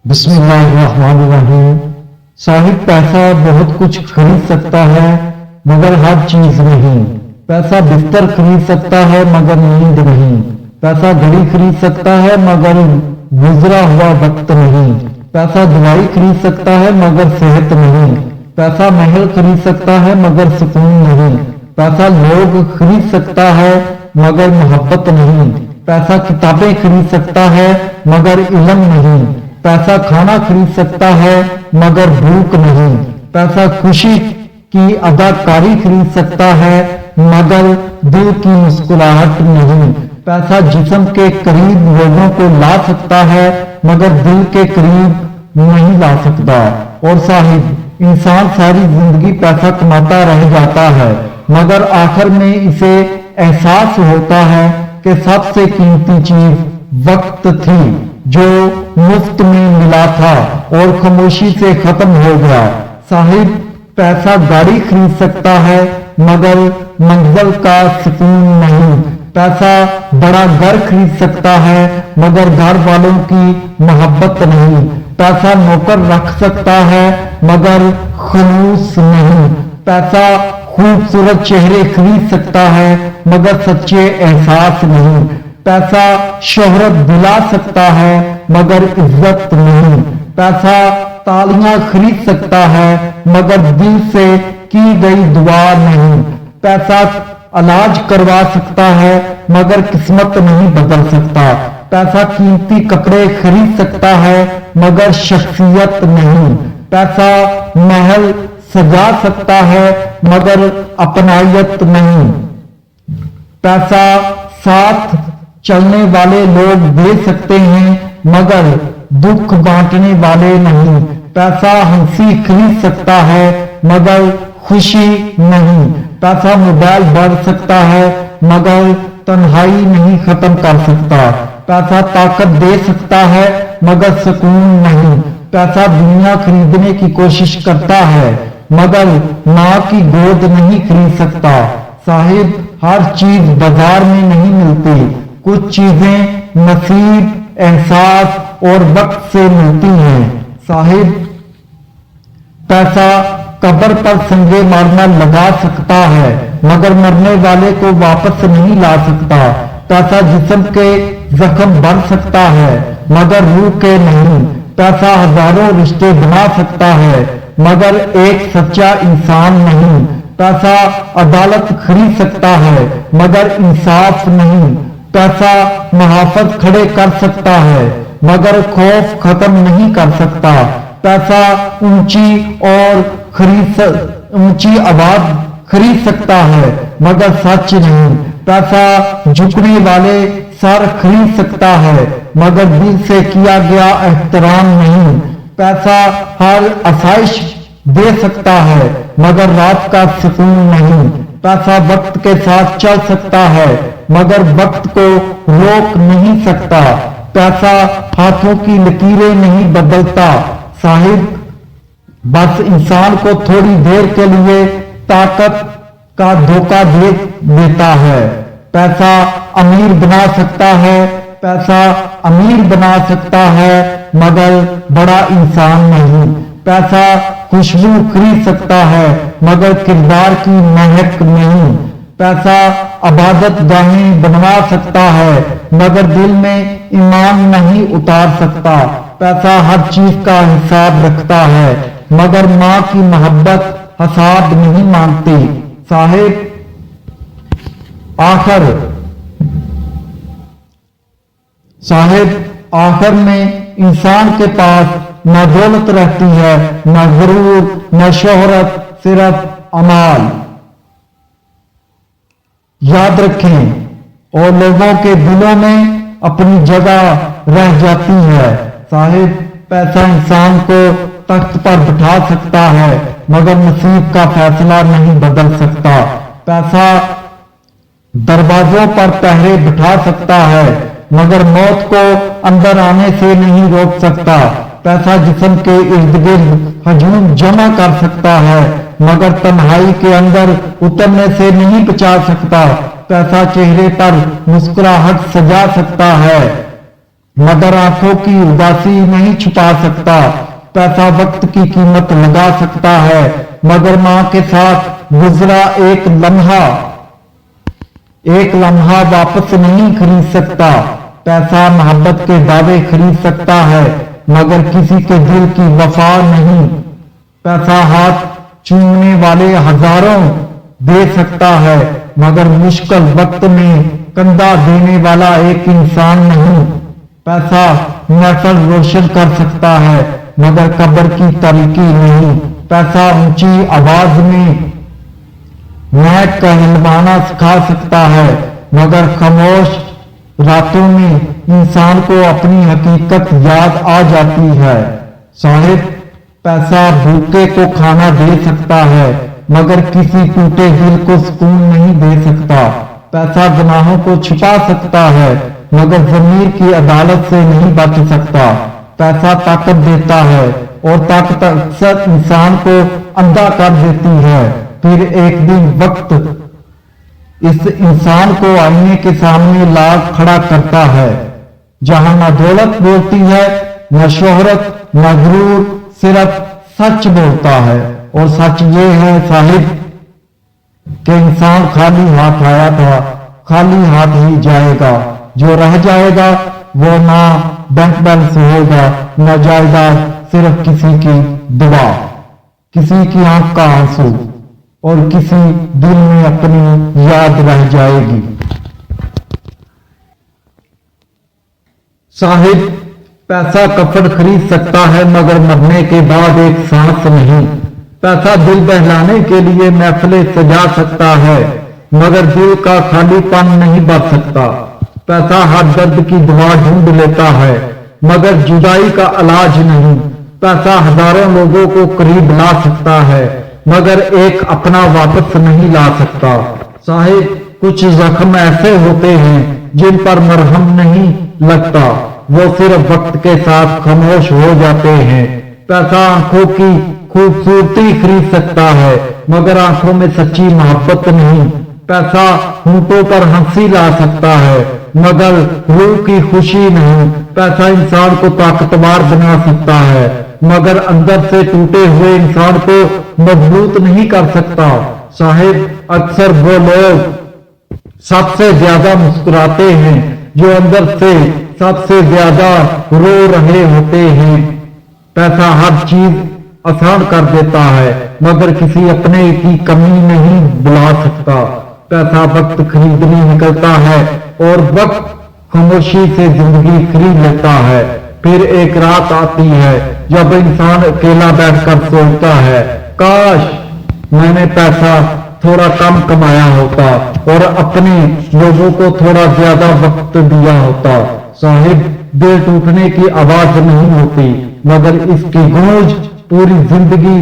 بسم اللہ الرحمن الرحیم۔ صاحب پیسہ بہت کچھ خرید سکتا ہے مگر ہر چیز نہیں۔ پیسہ بستر خرید سکتا ہے مگر نیند نہیں۔ پیسہ گھڑی خرید سکتا ہے مگر گزرا ہوا وقت نہیں۔ پیسہ دوائی خرید سکتا ہے مگر صحت نہیں۔ پیسہ محل خرید سکتا ہے مگر سکون نہیں۔ پیسہ لوگ خرید سکتا ہے مگر محبت نہیں۔ پیسہ کتابیں خرید سکتا ہے مگر علم نہیں۔ پیسہ کھانا خرید سکتا ہے مگر بھوک نہیں۔ پیسہ خوشی کی اداکاری خرید سکتا ہے مگر دل کی مسکراہٹ نہیں۔ پیسہ جسم کے قریب لوگوں کو لا سکتا ہے مگر دل کے قریب نہیں لا سکتا۔ اور صاحب انسان ساری زندگی پیسہ کماتا رہ جاتا ہے مگر آخر میں اسے احساس ہوتا ہے کہ سب سے قیمتی چیز وقت تھی جو مفت میں ملا تھا اور خاموشی سے ختم ہو گیا۔ صاحب پیسہ گاڑی خرید سکتا ہے مگر منزل کا سکون نہیں۔ پیسہ بڑا گھر خرید سکتا ہے مگر گھر والوں کی محبت نہیں۔ پیسہ نوکر رکھ سکتا ہے مگر خلوص نہیں۔ پیسہ خوبصورت چہرے خرید سکتا ہے مگر سچے احساس نہیں۔ پیسہ شہرت دلا سکتا ہے مگر عزت نہیں۔ پیسہ تالیاں خرید سکتا ہے مگر دل سے کی گئی دعا نہیں۔ پیسہ علاج کروا سکتا ہے مگر قسمت نہیں بدل سکتا۔ پیسہ قیمتی کپڑے خرید سکتا ہے مگر شخصیت نہیں۔ پیسہ محل سجا سکتا ہے مگر اپنائیت نہیں۔ پیسہ ساتھ چلنے والے لوگ دے سکتے ہیں مگر دکھ بانٹنے والے نہیں۔ پیسہ ہنسی خرید سکتا ہے مگر خوشی نہیں۔ پیسہ موبائل بڑھ سکتا ہے مگر تنہائی نہیں ختم کر سکتا۔ پیسہ طاقت دے سکتا ہے مگر سکون نہیں۔ پیسہ دنیا خریدنے کی کوشش کرتا ہے مگر ماں کی گود نہیں خرید سکتا۔ صاحب ہر چیز بازار میں نہیں ملتی، کچھ چیزیں نصیب، احساس اور وقت سے ملتی ہیں۔ صاحب پیسہ قبر پر سنگے مارنا لگا سکتا ہے مگر مرنے والے کو واپس نہیں لا سکتا۔ پیسہ جسم کے زخم بھر سکتا ہے مگر روح کے نہیں۔ پیسہ ہزاروں رشتے بنا سکتا ہے مگر ایک سچا انسان نہیں۔ پیسہ عدالت خرید سکتا ہے مگر انصاف نہیں۔ پیسہ محافظ کھڑے کر سکتا ہے مگر خوف ختم نہیں کر سکتا۔ پیسہ اونچی آواز خرید سکتا ہے مگر سچ نہیں۔ پیسہ جھکنے والے سر خرید سکتا ہے مگر دل سے کیا گیا احترام نہیں۔ پیسہ ہر آسائش دے سکتا ہے مگر رات کا سکون نہیں۔ پیسہ وقت کے ساتھ چل سکتا ہے مگر وقت کو روک نہیں سکتا۔ پیسہ ہاتھوں کی لکیریں نہیں بدلتا۔ صاحب بس انسان کو تھوڑی دیر کے لیے طاقت کا دھوکہ دے دیتا ہے۔ پیسہ امیر بنا سکتا ہے، پیسہ امیر بنا سکتا ہے مگر بڑا انسان نہیں۔ پیسہ خوشبو خرید سکتا ہے مگر کردار کی مہک نہیں۔ پیسہ عبادت گاہیں بنوا سکتا ہے مگر دل میں ایمان نہیں اتار سکتا۔ پیسہ ہر چیز کا حساب رکھتا ہے مگر ماں کی محبت حساب نہیں مانتی۔ صاحب آخر میں انسان کے پاس نہ دولت رہتی ہے، نہ غرور، نہ شہرت، صرف اعمال۔ یاد رکھیں اور لوگوں کے دلوں میں اپنی جگہ رہ جاتی ہے۔ صاحب پیسہ انسان کو تخت پر بٹھا سکتا ہے مگر نصیب کا فیصلہ نہیں بدل سکتا۔ پیسہ دروازوں پر پہرے بٹھا سکتا ہے مگر موت کو اندر آنے سے نہیں روک سکتا۔ پیسہ جسم کے ارد گرد ہجوم جمع کر سکتا ہے مگر تنہائی کے اندر اترنے سے نہیں بچا سکتا۔ پیسہ چہرے پر مسکراہٹ سجا سکتا ہے मगर आंखों की उदासी नहीं छुपा सकता। पैसा वक्त की कीमत लगा सकता है, मगर माँ के साथ गुजरा एक लम्हा वापस नहीं खरीद सकता। पैसा मोहब्बत के दावे खरीद सकता है, मगर किसी के दिल की वफा नहीं। पैसा हाथ चूमने वाले हजारों दे सकता है, मगर मुश्किल वक्त में कंधा देने वाला एक इंसान नहीं। पैसा महफिल रोशन कर सकता है, मगर कब्र की तारीकी नहीं। पैसा ऊंची आवाज में महक कहलवाना सिखा सकता है, मगर खामोश रातों में इंसान को अपनी हकीकत याद आ जाती है। साहिब, पैसा भूखे को खाना दे सकता है, मगर किसी टूटे दिल को सुकून नहीं दे सकता। पैसा गुनाहों को छुपा सकता है, मगर ज़मीर की अदालत से नहीं बच सकता। पैसा ताकत देता है, और ताकत अक्सर इंसान को अंधा कर देती है। फिर एक दिन वक्त इस इंसान को आईने के सामने ला खड़ा करता है, जहां न दौलत बोलती है, न शोहरत, न गुरूर, सिर्फ सच बोलता है। और सच ये है साहिब कि इंसान खाली हाथ आया था, खाली हाथ ही जाएगा। जो रह जाएगा वो ना बैंक बैलेंस होगा, न जायदाद, सिर्फ किसी की दुआ, किसी की आंख का आंसू, और किसी दिल में अपनी याद रह जाएगी। साहिब, पैसा कफन खरीद सकता है, मगर मरने के बाद एक सांस नहीं। पैसा दिल बहलाने के लिए महफिलें सजा सकता है, मगर दिल का खालीपन नहीं भर सकता। पैसा हर दर्द की दवा ढूंढ लेता है, मगर जुदाई का इलाज नहीं। पैसा हजारों लोगों को करीब ला सकता है, मगर एक अपना वापस नहीं ला सकता। साहिब, कुछ जख्म ऐसे होते हैं जिन पर मरहम नहीं लगता, वो सिर्फ वक्त के साथ खामोश हो जाते हैं। पैसा आंखों की खूबसूरती खरीद सकता है, मगर आंखों में सच्ची मोहब्बत नहीं। पैसा होंठों पर हंसी ला सकता है, मगर रूह की खुशी नहीं। पैसा इंसान को ताकतवर बना सकता है, मगर अंदर से टूटे हुए इंसान को मजबूत नहीं कर सकता। साहिब, अक्सर वो लोग सबसे ज्यादा मुस्कुराते हैं जो अंदर से सबसे ज्यादा रो रहे होते हैं। पैसा हर चीज आसान कर देता है, मगर किसी अपने की कमी नहीं बुला सकता। पैसा वक्त खरीदने निकलता है, और वक्त खामोशी से जिंदगी खरीद लेता है। फिर एक रात आती है जब इंसान अकेला बैठकर सोचता है, काश मैंने पैसा थोड़ा कम कमाया होता और अपने लोगों को थोड़ा ज्यादा वक्त दिया होता। साहिब, दिल टूटने की आवाज नहीं होती, मगर इसकी गूंज पूरी जिंदगी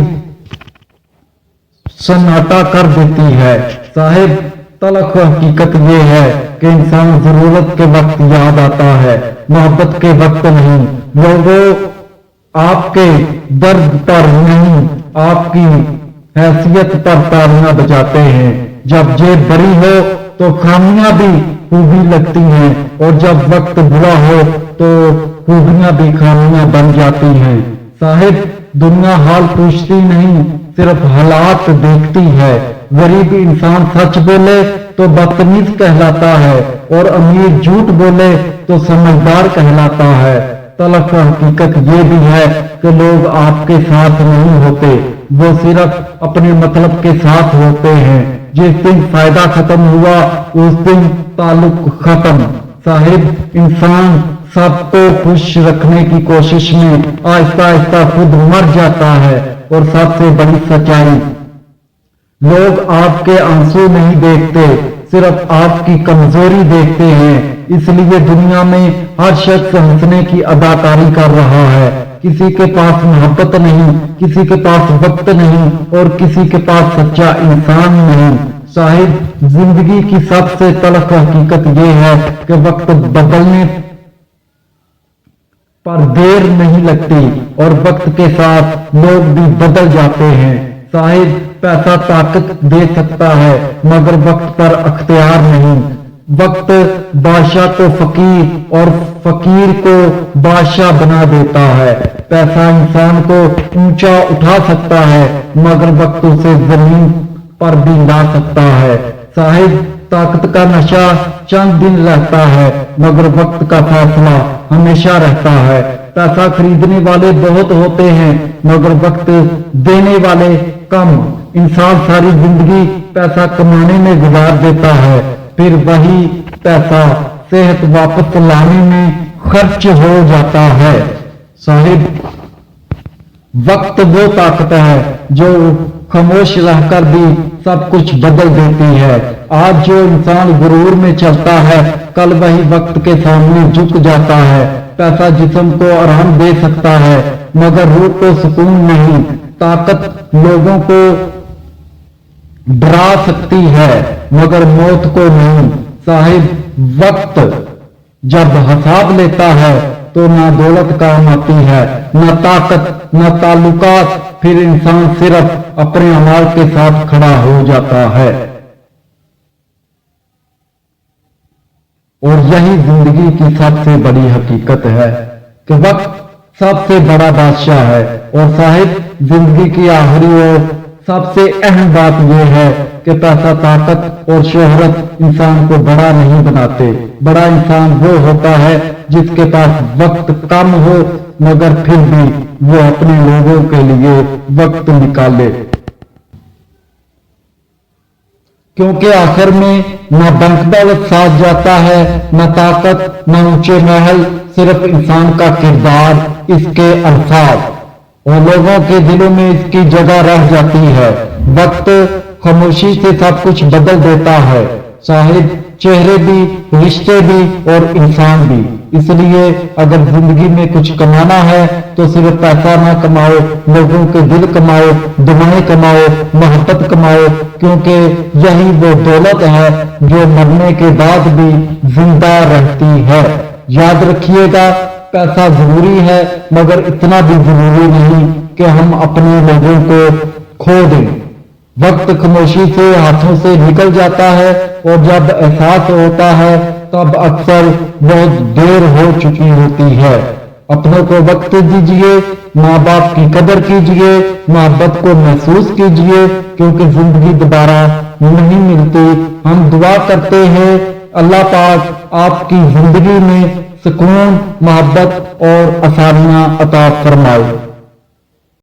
सन्नाटा कर देती है। साहिब, तलख हकीकत ये है कि इंसान जरूरत के वक्त याद आता है, मोहब्बत के वक्त नहीं। लोगों आपके दर्द पर नहीं, आपकी हैसियत पर तालियां बजाते हैं। जब जेब बड़ी हो तो खामियां भी खूबी लगती हैं, और जब वक्त बुरा हो तो खूबियां भी खामियां बन जाती हैं। साहिब, दुनिया हाल पूछती नहीं, सिर्फ हालात देखती है। गरीब इंसान सच बोले तो बदतमीज कहलाता है, और अमीर झूठ बोले तो समझदार कहलाता है। तलख हकीकत ये भी है कि लोग आपके साथ नहीं होते, वो सिर्फ अपने मतलब के साथ होते हैं। जिस दिन फायदा खत्म हुआ उस दिन ताल्लुक खत्म। साहिब, इंसान सबको खुश रखने की कोशिश में आहिस्ता आहिस्ता खुद मर जाता है। और सबसे बड़ी सच्चाई, लोग आपके आंसू नहीं देखते, सिर्फ आपकी कमजोरी देखते हैं। इसलिए दुनिया में हर शख्स हंसने की अदाकारी कर रहा है। किसी के पास मोहब्बत नहीं, किसी के पास वक्त नहीं, और किसी के पास सच्चा इंसान नहीं। साहिब, जिंदगी की सबसे तलख हकीकत यह है कि वक्त बदलने पर देर नहीं लगती, और वक्त के साथ लोग भी बदल जाते हैं। साहिब, पैसा ताकत दे सकता है, मगर वक्त पर अख्तियार नहीं। वक्त बादशाह को फकीर और फकीर को बादशाह बना देता है। पैसा इंसान को ऊंचा उठा सकता है मगर वक्त उसे जमीन पर भी ला सकता है। साहिब ताकत का नशा चंद दिन रहता है मगर वक्त का फैसला हमेशा रहता है। पैसा खरीदने वाले बहुत होते हैं मगर वक्त देने वाले कम। इंसान सारी जिंदगी पैसा कमाने में गुजार देता है, फिर वही पैसा सेहत वापस लाने में खर्च हो जाता है। साहिब वक्त वो ताकत है जो खामोश रहकर भी सब कुछ बदल देती है। आज जो इंसान गुरूर में चलता है कल वही वक्त के सामने झुक जाता है। पैसा जिस्म को आराम दे सकता है मगर रूह को सुकून नहीं। ताकत लोगों को डरा सकती है मगर मौत को नहीं। साहिब वक्त जब हिसाब लेता है तो ना दौलत काम आती है, ना ताकत, ना ताल्लुकात। फिर इंसान सिर्फ अपने अमाल के साथ खड़ा हो जाता है। और यही जिंदगी की सबसे बड़ी हकीकत है कि वक्त सबसे बड़ा बादशाह है। और साहिब जिंदगी की आखिरी और सबसे अहम बात यह है कि पैसा, ताकत और शोहरत इंसान को बड़ा नहीं बनाते। बड़ा इंसान वो होता है जिसके पास वक्त कम हो मगर फिर भी वो अपने लोगों के लिए वक्त निकाले, क्योंकि आखिर में न बैंक दौलत साथ जाता है, न ताकत, न ऊंचे महल, सिर्फ इंसान का किरदार, इसके अल्फाज और लोगों के दिलों में इसकी जगह रह जाती है। वक्त खामोशी से सब कुछ बदल देता है साहिब, चेहरे भी, रिश्ते भी और इंसान भी। इसलिए अगर जिंदगी में कुछ कमाना है तो सिर्फ पैसा ना कमाओ, लोगों के दिल कमाओ, दुआएं कमाओ, मोहब्बत कमाओ, क्योंकि यही वो दौलत है जो मरने के बाद भी जिंदा रहती है। याद रखिएगा, पैसा जरूरी है मगर इतना भी जरूरी नहीं कि हम अपने लोगों को खो दें। वक्त खामोशी से हाथों से निकल जाता है और जब एहसास होता है तब अक्सर बहुत देर हो चुकी होती है। अपनों को वक्त दीजिए, माँ बाप की कदर कीजिए, मोहब्बत को महसूस कीजिए, क्योंकि जिंदगी दोबारा नहीं मिलती। हम दुआ करते हैं अल्लाह पाक आपकी जिंदगी में सुकून, मोहब्बत और आसानियां अता फरमाए।